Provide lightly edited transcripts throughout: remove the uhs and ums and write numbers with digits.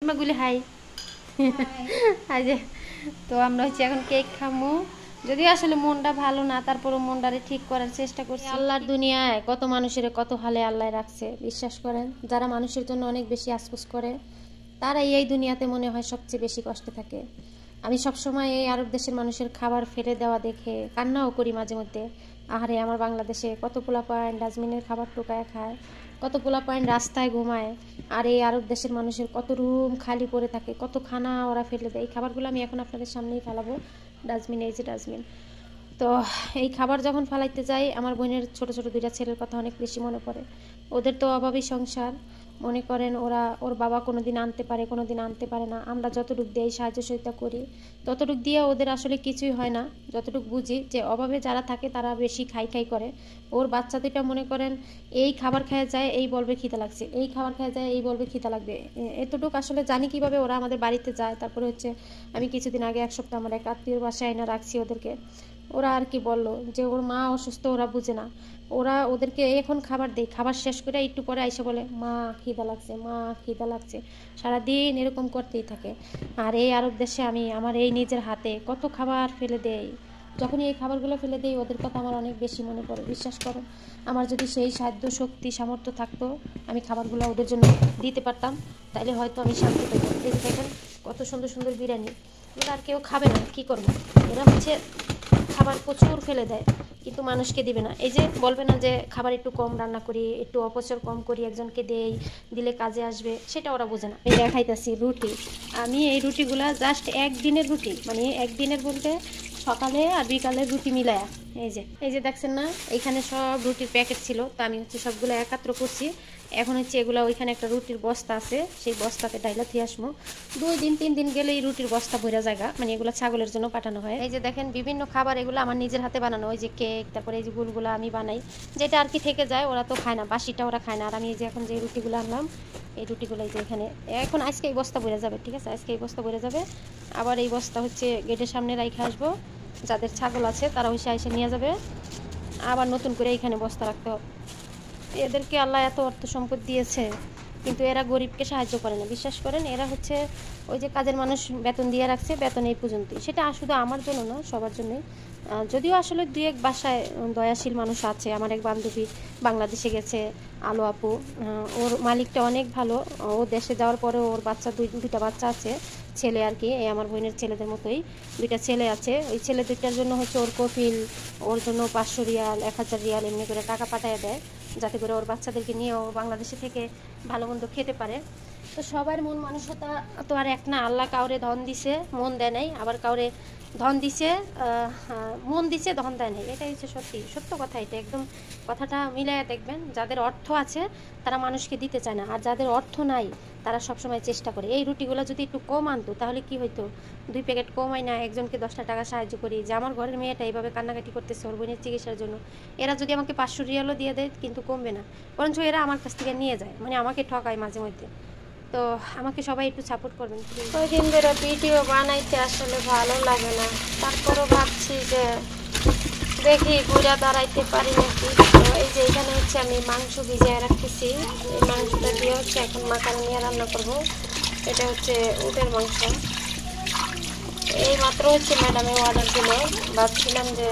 মাগুলি high আজ তো আমরা হচ্ছে এখন কেক খামু যদিও আসলে মনটা ভালো না তারপরও মনটারে ঠিক করার চেষ্টা করছি আল্লাহর দুনিয়ায় কত মানুষের কত হালে আল্লাহ রাখছে বিশ্বাস করেন যারা মানুষের জন্য অনেক বেশি আফসোস করে তারা এই দুনিয়াতে মনে হয় সবচেয়ে বেশি কষ্টে থাকে আমি সবসময় এই আরব দেশের মানুষের খাবার ফেলে দেওয়া দেখে কান্নাও করি মাঝে মধ্যে আহারে আমার বাংলাদেশে কত পোলাপাইন ডাস্টবিনের খাবার টোকায় খায় কত পোলাপাইন রাস্তায় ঘুমায় আর এই আরব দেশের মানুষের কত রুম খালি পড়ে থাকে কত খানা ওরা ফেলে দেয় এই খাবারগুলো আমি এখন আপনাদের সামনেই ফেলাবো ডাস্টবিন এই যে ডাস্টবিন তো এই খাবার যখন ফেলাইতে যাই আমার বোনের ছোট ছোট দুইটা ছেলের কথা অনেক বেশি মনে পড়ে ওদের তো অভাবী সংসার মনে করেন ওর বাবা কোনোদিন আনতে পারে কোনোদিন আনতে পারে না আমরা যতটুকু দিই সাহায্য সহায়তা করি ততটুকু দিয়ে ওদের আসলে কিছুই হয় না যতটুকু বুঝি যে অভাবে যারা থাকে তারা বেশি খাই করে ওর বাচ্চা দুইটা মনে করেন এই খাবার খেয়ে যায় এই বলবে খিদা লাগছে এই খাবার খেয়ে যায় এই বলবে খিদা লাগবে এতটুকু আসলে জানি কিভাবে ওরা আমাদের বাড়িতে যায় তারপরে হচ্ছে আমি কিছুদিন আগে এক সপ্তাহ আমার এক আত্মীয়র বাসায় এনে রাখছি ওদেরকে ওরা আর কি বললো যে ওর মা অসুস্থ ওরা বুঝে না ওরা ওদেরকে এখন খাবার দেয় খাবার শেষ করে একটু পরে আইসে বলে মা খিদা লাগছে মা খিদা লাগছে সারাদিন এরকম করতেই থাকে আর এই আরব দেশে আমি আমার এই নিজের হাতে কত খাবার ফেলে দেই যখনই এই খাবারগুলো ফেলে দেই ওদের কথা আমার অনেক বেশি মনে পড়ে বিশ্বাস করো আমার যদি সেই সাধ্য শক্তি সামর্থ্য থাকতো আমি খাবারগুলো ওদের জন্য দিতে পারতাম তাইলে হয়তো আমি শান্তি পেতাম এই যে দেখেন কত সুন্দর সুন্দর বিরিয়ানি এরা আর কেউ খাবে না কি করবো এরা হচ্ছে খাবার প্রচুর ফেলে দেয় কিন্তু মানুষকে দিবে না এই যে বলবে না যে খাবার একটু কম রান্না করি একটু অপচয় কম করি একজনকে দেই দিলে কাজে আসবে সেটা ওরা বোঝে না এই দেখাইতেছি রুটি আমি এই রুটিগুলা জাস্ট একদিনের রুটি মানে একদিনের বলতে সকালে আর বিকালের রুটি মিলায়া এই যে দেখছেন না এইখানে সব রুটির প্যাকেট ছিল তো আমি হচ্ছে সবগুলো একাত্র করছি এখন হচ্ছে এগুলো ওইখানে একটা রুটির বস্তা আছে সেই বস্তাতে ডাইলা দিয়ে আসবো 2 দিন 3 দিন গেলে এই রুটির বস্তা ভরা জায়গা মানে এগুলো ছাগলের জন্য পাঠানো হয় এই যে দেখেন বিভিন্ন খাবার এগুলো আমার নিজের হাতে বানানো ওই যে কেক তারপরে এই যে গুলগুলো আমি বানাই যেটা আর কি থেকে যায় ওরা তো খায় না বাসিটা ওরা খায় না আর আমি এই যে এখন যে রুটিগুলো আনলাম এই রুটিগুলো এই যে এখানে এখন আজকে এই বস্তা ভরে যাবে ঠিক আছে আজকে এই বস্তা ভরে যাবে আবার এই বস্তা হচ্ছে গেটের সামনে রাইখে আসবো যাদের ছাগল আছে তারা হচ্ছে এসে নিয়ে যাবে আবার নতুন করে এইখানে বস্তা রাখতে হবে এদেরকে আল্লাহ এত অর্থ সম্পদ দিয়েছে কিন্তু এরা গরিবকে সাহায্য করে না বিশ্বাস করেন এরা হচ্ছে ওই যে কাজের মানুষ বেতন দিয়ে রাখছে বেতন এই পর্যন্তই সেটা শুধু আমার জন্য না সবার জন্যই যদিও আসলে 2-1 বাসায় দয়াশীল মানুষ আছে আমার এক বান্ধবী বাংলাদেশে গেছে আলো আপু ওর মালিকটা অনেক ভালো ও দেশে যাওয়ার পরে ওর বাচ্চা দুইটা বাচ্চা আছে ছেলে আর কি এই আমার বোনের ছেলেদের মতোই 2টা ছেলে আছে ওই ছেলে 2টার জন্য হচ্ছে ওর কফিল ওর জন্য 500 রিয়াল 1000 রিয়াল এমনি করে টাকা পাঠিয়ে দেয় যাতে করে ওর বাচ্চাদেরকে নিয়ে ও বাংলাদেশে থেকে ভালো মন্দ খেতে পারে তো সবার মন মানসিকতা তো আর এক না আল্লাহ কাউরে ধন দিছে মন দেয় নাই আবার কাউরে ধন দিছে মন দিছে ধন দেয় নাই এটাই হচ্ছে সত্য কথা এটা একদম কথাটা মিলাইয়া দেখবেন যাদের অর্থ আছে তারা মানুষকে দিতে চায় না আর যাদের অর্থ নাই তারা সবসময় চেষ্টা করে এই রুটিগুলো যদি একটু কম আনতো তাহলে কি হইতো 2 প্যাকেট কম হয় না একজনকে 10টা টাকা সাহায্য করি যে আমার ঘরের মেয়েটা এইভাবে কান্নাকাটি করতেছে ওর বোনের চিকিৎসার জন্য এরা যদি আমাকে 500 রিয়ালও দিয়ে দেয় কিন্তু কমবে না বরঞ্চ এরা আমার কাছ থেকে নিয়ে যায় মানে আমাকে ঠকায় মাঝে মধ্যে তো আমাকে সবাই একটু সাপোর্ট করবেন ওই দিন ধরে ভিডিও বানাইতে আসলে ভালো লাগে না তারপরও ভাবছি যে দেখি ঘুরে দাঁড়াইতে পারি নাকি তো এই যে এখানে হচ্ছে আমি মাংস ভিজিয়ে রাখতেছি এই মাংসটা দিয়ে হচ্ছে এখন মাখানি রান্না করব এটা হচ্ছে উটের মাংস এই মাত্র হচ্ছে ম্যাডামে অর্ডার দিল ভাবছিলাম যে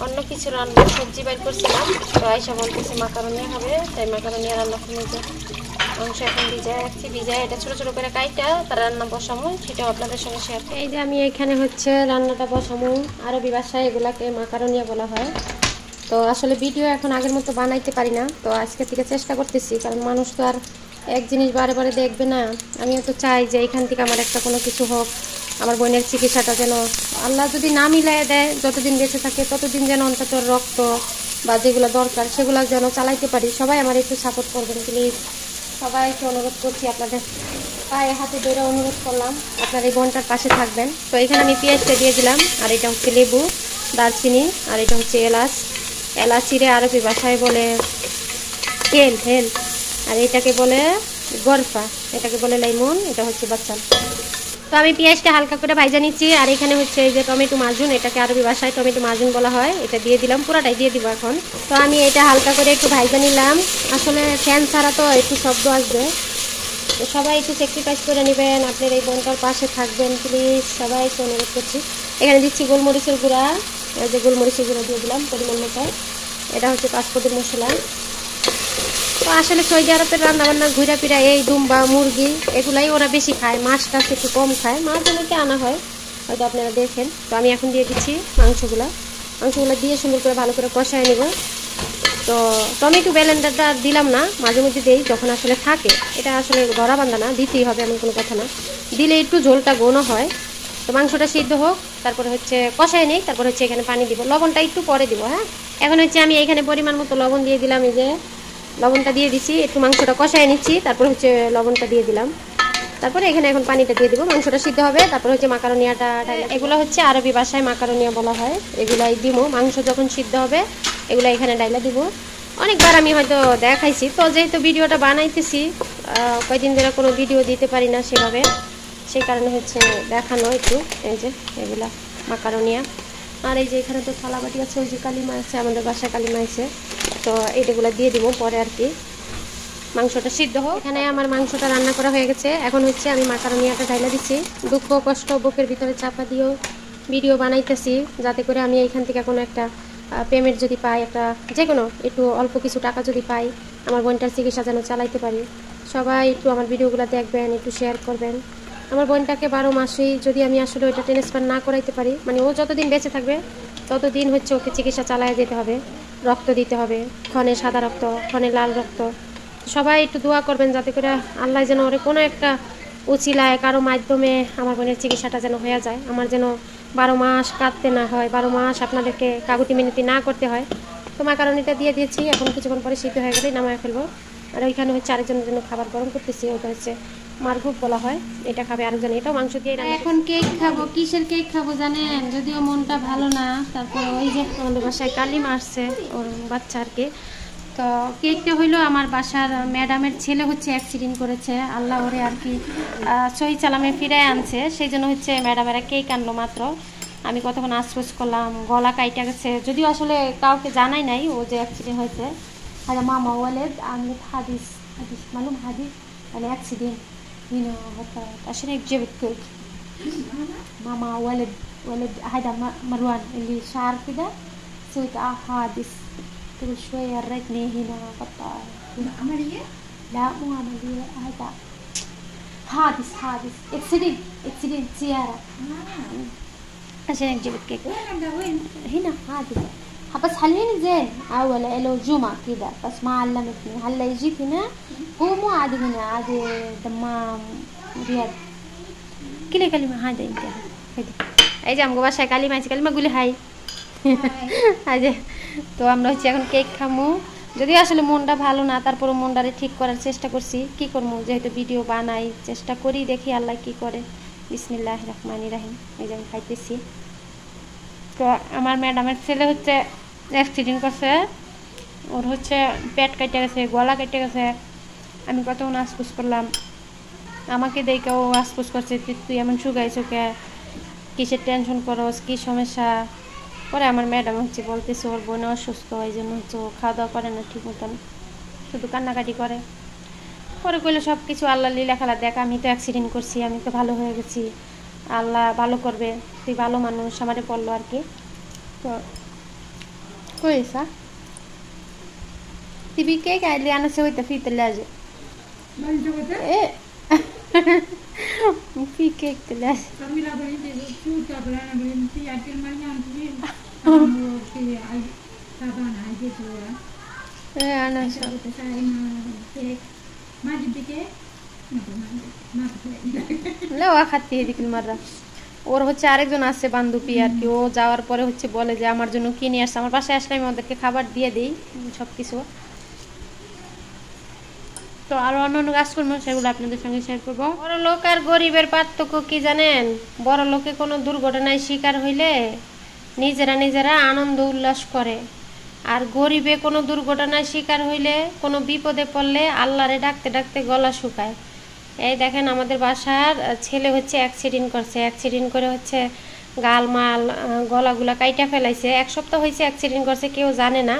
অন্য কিছু রান্না সবজি বাইর করছিলাম তো আয়সা বলতেছে মাকারনি হবে তাই মাকারনি রান্না করে যে মাংস এখন ভিজায় রাখছি ভিজায় এটা ছোটো ছোটো করে কাইটা তার রান্না বসামো সেটাও আপনাদের সঙ্গে শেয়ার এই যে আমি এখানে হচ্ছে রান্নাটা বসামো আরবি ভাষায় এগুলাকে মাকারনিয়া বলা হয় তো আসলে ভিডিও এখন আগের মতো বানাইতে পারি না তো আজকে থেকে চেষ্টা করতেছি কারণ মানুষ তো আর এক জিনিস বারে বারে দেখবে না আমিও তো চাই যে এখান থেকে আমার একটা কোনো কিছু হোক আমার বোনের চিকিৎসাটা যেন আল্লাহ যদি না মিলাই দেয় যতদিন বেঁচে থাকে ততদিন যেন অন্তত রক্ত বা যেগুলো দরকার সেগুলো যেন চালাইতে পারি সবাই আমার একটু সাপোর্ট করবেন প্লিজ সবাইকে অনুরোধ করছি আপনাদের পায়ে হাতে ধরে অনুরোধ করলাম আপনার এই বোনটার পাশে থাকবেন তো এখানে আমি পেঁয়াজটা দিয়ে দিলাম আর এটা হচ্ছে লেবু দারচিনি আর এটা হচ্ছে এলাচিরে আরবি ভাষায় বলে হেল আর এটাকে বলে গরফা এটাকে বলে লাইমন এটা হচ্ছে বাচ্চা তো আমি পেঁয়াজটা হালকা করে ভাজা নিচ্ছি আর এখানে হচ্ছে এই যে টমেটো মাজুন এটাকে আরবি ভাষায় টমেটো মাজুন বলা হয় এটা দিয়ে দিলাম পুরাটাই দিয়ে দিব এখন তো আমি এটা হালকা করে একটু ভাজা নিলাম আসলে ফ্যান ছাড়া তো একটু শব্দ আসবে তো সবাই একটু স্যাক্রিফাইস করে নেবেন, আপনার এই বোনটার পাশে থাকবেন প্লিজ, সবাই অনুরোধ করছি। এখানে দিচ্ছি গোলমরিচের গুঁড়া, এই যে গোলমরিচের গুঁড়া দিয়ে দিলাম পরিমাণ মতো। এটা হচ্ছে পাঁচফোড়ন মশলা। তো আসলে সৌদি আরবের রান্নাবান্না ঘুরা ফিরা এই দুম্বা মুরগি এগুলাই ওরা বেশি খায়, মাছ টাছ একটু কম খায়, মাছ অনেকে আনা হয় হয়তো আপনারা দেখেন। তো আমি এখন দিয়ে দিচ্ছি মাংসগুলো দিয়ে সুন্দর করে ভালো করে কষায় নেব। তো টমেটো ব্লেন্ডারটা দিলাম না, মাঝে মধ্যে দিই যখন আসলে থাকে, এটা আসলে ধরা বান্ধা না, দিতেই হবে এমন কোনো কথা না, দিলে একটু ঝোলটা ঘন হয়। তো মাংসটা সিদ্ধ হোক, তারপরে হচ্ছে কষায় নেই, তারপরে হচ্ছে এখানে পানি দিব, লবণটা একটু পরে দিব। হ্যাঁ, এখন হচ্ছে আমি এখানে পরিমাণ মতো লবণ দিয়ে দিলাম, এই যে লবণটা দিয়ে দিচ্ছি, একটু মাংসটা কষায় নিচ্ছি, তারপর হচ্ছে লবণটা দিয়ে দিলাম, তারপরে এখানে এখন পানিটা দিয়ে দিব, মাংসটা সিদ্ধ হবে, তারপর হচ্ছে মাকারোনিয়াটা, এগুলো হচ্ছে আরবি ভাষায় মাকারোনিয়া বলা হয়, এগুলাই দিব। মাংস যখন সিদ্ধ হবে এগুলো এখানে ডাইলা দিব। অনেকবার আমি হয়তো দেখাইছি, তো যেহেতু ভিডিওটা বানাইতেছি, কয়েকদিন ধরে কোনো ভিডিও দিতে পারি না সেভাবে, সেই কারণে হচ্ছে দেখানো একটু। এই যে এগুলা মাকারোনিয়া, আর এই যে এখানে তো থালা বাটি আছে, ওই যে কালিমা আছে, আমাদের বাসায় কালিমা আছে, তো এইগুলো দিয়ে দিব পরে আর কি, মাংসটা সিদ্ধ হোক। এখানে আমার মাংসটা রান্না করা হয়ে গেছে, এখন হচ্ছে আমি মাকারোনিয়াটা ঢাইলা দিচ্ছি। দুঃখ কষ্ট বুকের ভিতরে চাপা দিয়েও ভিডিও বানাইতেছি, যাতে করে আমি এইখান থেকে কোনো একটা পেমেন্ট যদি পাই, একটা যে কোনো একটু অল্প কিছু টাকা যদি পাই, আমার বোনটার চিকিৎসা যেন চালাইতে পারি। সবাই একটু আমার ভিডিওগুলো দেখবেন, একটু শেয়ার করবেন। আমার বোনটাকে 12 মাসেই যদি আমি আসলে ওইটা ট্রান্সফার না করাইতে পারি, মানে ও যতদিন বেঁচে থাকবে ততদিন হচ্ছে ওকে চিকিৎসা চালায় যেতে হবে, রক্ত দিতে হবে, ক্ষণে সাদা রক্ত, ক্ষণে লাল রক্ত। সবাই একটু দোয়া করবেন যাতে করে আল্লাহ যেন ওরে কোনো একটা উচিলায় কারো মাধ্যমে আমার বোনের চিকিৎসাটা যেন হয়ে যায়, আমার যেন 12 মাস কাঁদতে না হয়, 12 মাস আপনাদেরকে কাকুতি মিনতি না করতে হয়। তো মাকারোনিটা দিয়ে দিয়েছি, এখন কিছুক্ষণ পরে সিদ্ধ হয়ে গেলেই নামায় ফেলবো। আর ওইখানে হচ্ছে আরেকজনের জন্য খাবার গরম করতেছি, ওটা হচ্ছে মারগুপ বলা হয়, এটা খাবে আরেকজন, এটাও মাংস দিয়ে রান্না। এখন কেক খাবো, কিসের কেক খাবো জানেন? যদিও মনটা ভালো না, তারপর ওই যে আমাদের বাসায় কালিমা আসছে, ওর বাচ্চা আর কি। তো কেকটা হইলো আমার বাসার ম্যাডামের ছেলে হচ্ছে অ্যাক্সিডেন্ট করেছে, আল্লাহ ওরে আর কি সহি চালামে ফিরে আনছে, সেই জন্য হচ্ছে ম্যাডামেরা কেক আনলো মাত্র। আমি কতক্ষণ আশ্বাস করলাম, গলা কাইটা গেছে, যদিও আসলে কাউকে জানাই নাই ও যে অ্যাক্সিডেন্ট হয়েছে। আর মামা ওয়ালেদ আমি হাদিস হাদিস মালুম হাদিস মানে অ্যাক্সিডেন্ট هنا عشان يجيب الكيك ماما ولد هذا مروان اللي شعر كده سويت حادث قبل شوية رجني هنا قطع عملية؟ لا مو عملية، هذا حادث اكسيدنت سيارة عشان نجيب الكيك. وين؟ هنا حادث بس حليني زين أول له جمعة كده بس ما علمتني، هلا يجيك هنا هو مو عادي هنا عادي دمام رياض كل كلمة هذا انت هذه এই যে আমগো বাসায় কালিমা আছে, কালিমা গুলি হাই আজে। তো আমরা হচ্ছে এখন কেক খামু, যদি আসলে মনটা ভালো না, তারপরে মনটারে ঠিক করার চেষ্টা করছি, কি করবো যেহেতু ভিডিও বানাই, চেষ্টা করি, দেখি আল্লাহ কি করে। বিসমিল্লাহির রহমানির রহিম। এই যে আমি খাইতেছি। তো আমার ম্যাডামের ছেলে হচ্ছে অ্যাক্সিডেন্ট করছে, ওর হচ্ছে পেট কেটে গেছে, গলা কেটে গেছে, আমি কতক্ষণ আশপুস করলাম, আমাকে দেখে ও আশপুস করছে তুই এমন শুকাইছো কে, কিসের টেনশন করস, কী সমস্যা। পরে আমার ম্যাডাম হচ্ছে বলতেছে ওর বোন অসুস্থ, এই জন্য হচ্ছে ও খাওয়া দাওয়া করে না ঠিক মতন, শুধু কান্নাকাটি করে। পরে কইলো সব কিছু আল্লাহ লীলা খেলা দেখ, আমি তো অ্যাক্সিডেন্ট করছি, আমি তো ভালো হয়ে গেছি, আল্লাহ ভালো করবে, তুই ভালো মানুষ, আমারে বললো আর কি। তো كويسة تبي كيك اللي أنا سويته في الثلاجة إيه في كيك ثلاجة إيه أنا ما جبت كيك لا أخذت هذيك المرة। ওর হচ্ছে আরেকজন আছে বান্ধবী আর কি, ও যাওয়ার পরে হচ্ছে বলে যে আমার জন্য কি নিয়ে আসছে, আমার বাসায় আসলে আমি ওদেরকে খাবার দিয়ে দিই সব কিছু। তো আরও অন্যান্য কাজ করবো, সেগুলো আপনাদের সঙ্গে শেয়ার করবো। বড় লোক আর গরিবের পার্থক্য কি জানেন? বড় লোকে কোনো দুর্ঘটনায় শিকার হইলে নিজেরা আনন্দ উল্লাস করে, আর গরিবে কোনো দুর্ঘটনায় শিকার হইলে, কোনো বিপদে পড়লে আল্লাহরে ডাকতে ডাকতে গলা শুকায়। এই দেখেন আমাদের বাসার ছেলে হচ্ছে অ্যাক্সিডেন্ট করছে, অ্যাক্সিডেন্ট করে হচ্ছে গালমাল গলাগুলা কাইটা ফেলাইছে, 1 সপ্তাহ হয়েছে অ্যাক্সিডেন্ট করছে, কেউ জানে না,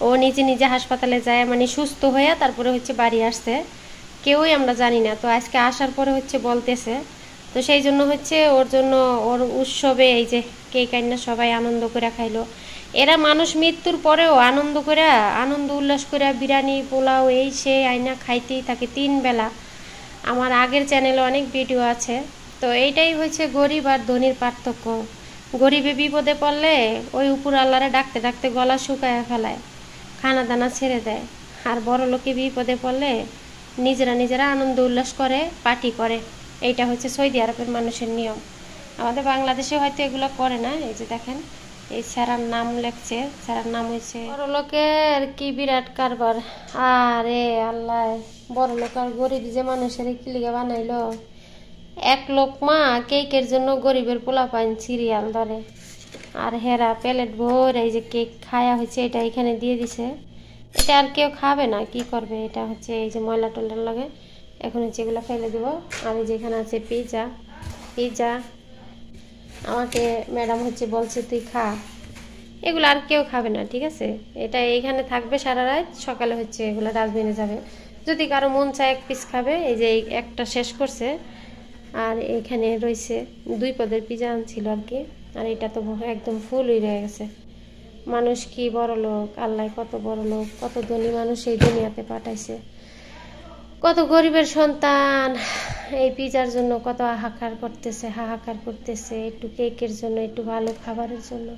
ও নিজে হাসপাতালে যায়, মানে সুস্থ হয়ে তারপরে হচ্ছে বাড়ি আসছে। কেউই আমরা জানি না। তো আজকে আসার পরে হচ্ছে বলতেছে, তো সেই জন্য হচ্ছে ওর জন্য ওর উৎসবে এই যে কেক আইনা সবাই আনন্দ করে খাইলো। এরা মানুষ মৃত্যুর পরেও আনন্দ করে, আনন্দ উল্লাস করে বিরিয়ানি পোলাও এই সে আইনা খাইতেই থাকে 3 বেলা। আমার আগের চ্যানেলে অনেক ভিডিও আছে। তো এইটাই হচ্ছে গরিব আর ধনীর পার্থক্য। গরিবে বিপদে পড়লে ওই উপর আল্লাহরে ডাকতে ডাকতে গলা শুকায় ফেলায়, খানা দানা ছেড়ে দেয়। আর বড় লোকে বিপদে পড়লে নিজেরা নিজেরা আনন্দ উল্লাস করে, পার্টি করে। এইটা হচ্ছে সৌদি আরবের মানুষের নিয়ম। আমাদের বাংলাদেশে হয়তো এগুলো করে না। এই যে দেখেন, এই স্যারার নাম লেখছে, স্যারার নাম হয়েছে। বড় লোকের কি বিরাট কারবার। আরে আল্লাহ, বড় লোক আর গরিব যে মানুষের কি লিগে বানাইলো। এক লোকমা কেকের জন্য গরিবের পোলাপাইন সিরিয়াল ধরে, আর হেরা প্লেট ভোর এই যে কেক খায়া হয়েছে, এটা এখানে দিয়ে দিছে। এটা আর কেউ খাবে না, কি করবে। এটা হচ্ছে এই যে ময়লা টলার লাগে, এখন হচ্ছে এগুলো ফেলে দিব। আর এই যেখানে আছে পিৎজা, পিৎজা আমাকে ম্যাডাম হচ্ছে বলছে তুই খা, এগুলো আর কেউ খাবে না, ঠিক আছে। এটা এইখানে থাকবে সারা রাত, সকালে হচ্ছে এগুলো ডাস্টবিনে যাবে। যদি কারো মন চায় 1 পিস খাবে, এই যে একটা শেষ করছে। আর এখানে রয়েছে 2 পদের পিজা আনছিল আর কি। আর এটা তো একদম ফুলই রয়ে গেছে। মানুষ কি বড় লোক, আল্লাহ কত বড় লোক, কত ধনী মানুষ এই দুনিয়াতে পাঠাইছে, কত গরিবের সন্তান এই পিজার জন্য কত হাহাকার করতেছে, হাহাকার করতেছে একটু কেকের জন্য, একটু ভালো খাবারের জন্য।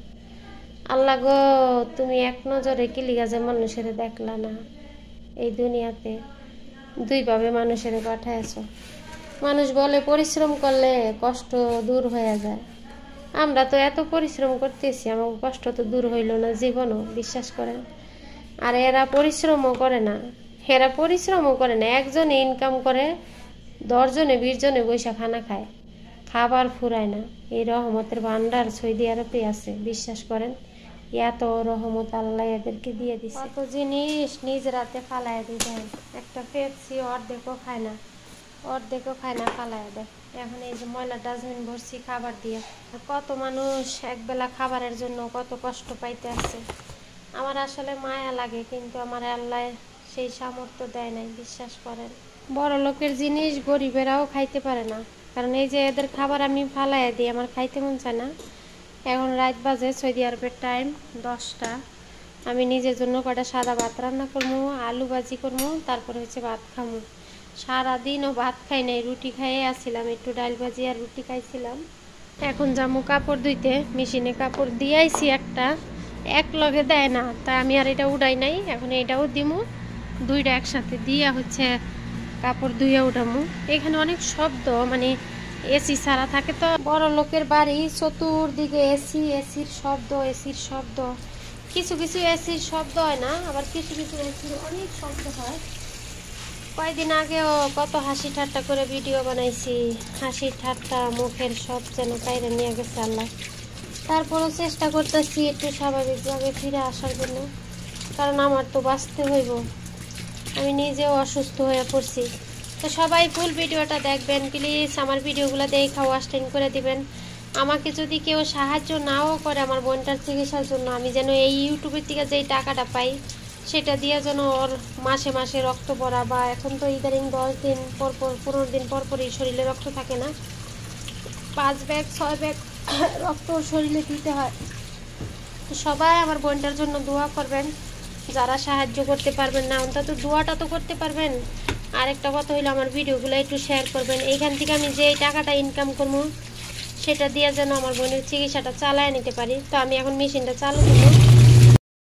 আল্লাহ গো, তুমি এক নজরে কি লিগা যে মানুষের দেখলা না, এই দুনিয়াতে 2 ভাবে মানুষের পাঠাইছ। মানুষ বলে পরিশ্রম করলে কষ্ট দূর হয়ে যায়। আমরা তো এত পরিশ্রম করতেছি, আমার কষ্ট তো দূর হইল না জীবনও, বিশ্বাস করেন। আর এরা পরিশ্রমও করে না, এরা পরিশ্রমও করে না। একজনে ইনকাম করে, 10 জনে 20 জনে বৈশা খানা খায়, খাবার ফুরায় না। এই রহমতের ভান্ডার সৌদি আরবে আছে, বিশ্বাস করেন। এত রহমত আল্লাহ এদেরকে দিয়ে দিছে। কত জিনিস নিজ রাতে ফালাইয়া দিয়ে দেয়। একটা পেপসি অর্ধেকও খায় না, অর্ধেকও খায় না, ফালাইয়া দেয়। এখন এই যে ময়লা ডাস্টবিন ভরছি খাবার দিয়ে। কত মানুষ একবেলা খাবারের জন্য কত কষ্ট পাইতে আছে। আমার আসলে মায়া লাগে, কিন্তু আমার আল্লাহ সেই সামর্থ্য দেয় নাই, বিশ্বাস করেন। বড় লোকের জিনিস গরিবেরাও খাইতে পারে না, কারণ এই যে এদের খাবার আমি ফালাইয়া দিই, আমার খাইতে মন চায় না। এখন রাত বাজে, সৌদি আরবের টাইম 10টা। আমি নিজের জন্য কটা সাদা ভাত রান্না করবো, আলু ভাজি করবো, তারপরে হচ্ছে ভাত খাবো। সারাদিনও ভাত খাই নাই, রুটি খাইয়ে আসছিলাম, একটু ডাল ভাজি আর রুটি খাইছিলাম। এখন যাবো কাপড় ধুইতে, মেশিনে কাপড় দিয়ে আইছি। একটা এক লগে দেয় না, তাই আমি আর এটা উড়াই নাই। এখন এটাও দিমু, 2টা একসাথে দিয়া হচ্ছে কাপড় ধুইয়া উঠামু। এখানে অনেক শব্দ, মানে এসি ছাড়া থাকে তো। বড় লোকের বাড়ি, চতুর্দিকে এসি, এসির শব্দ, এসির শব্দ। কিছু কিছু এসির শব্দ হয় না, আবার কিছু কিছু এসির অনেক শব্দ হয়। কয়েকদিন আগেও কত হাসি ঠাট্টা করে ভিডিও বানাইছি, হাসি ঠাট্টা মুখের সব যেন কাইরে নিয়ে গেছে আল্লাহ। তারপরও চেষ্টা করতেছি একটু স্বাভাবিকভাবে ফিরে আসার জন্য, কারণ আমার তো বাঁচতে হইব। আমি নিজেও অসুস্থ হয়ে পড়ছি। তো সবাই ফুল ভিডিওটা দেখবেন প্লিজ, আমার ভিডিওগুলো দেখা ওয়াচ করে দিবেন। আমাকে যদি কেউ সাহায্য নাও করে আমার বোনটার চিকিৎসার জন্য, আমি যেন এই ইউটিউবের থেকে যেই টাকাটা পাই সেটা দিয়ে যেন ওর মাসে মাসে রক্ত পড়া, বা এখন তো ইদারিং 10 দিন পর পর 15 দিন পর পরই শরীরে রক্ত থাকে না, 5 ব্যাগ 6 ব্যাগ রক্ত শরীরে দিতে হয়। তো সবাই আমার বোনটার জন্য দোয়া করবেন। যারা সাহায্য করতে পারবেন না, অন্তত দোয়াটা তো করতে পারবেন। আরেকটা কথা হইলো আমার ভিডিওগুলো একটু শেয়ার করবেন। এইখান থেকে আমি যে টাকাটা ইনকাম করবো সেটা দিয়ে যেন আমার বোনের চিকিৎসাটা চালায় নিতে পারি। তো আমি এখন মেশিনটা চালু করবো।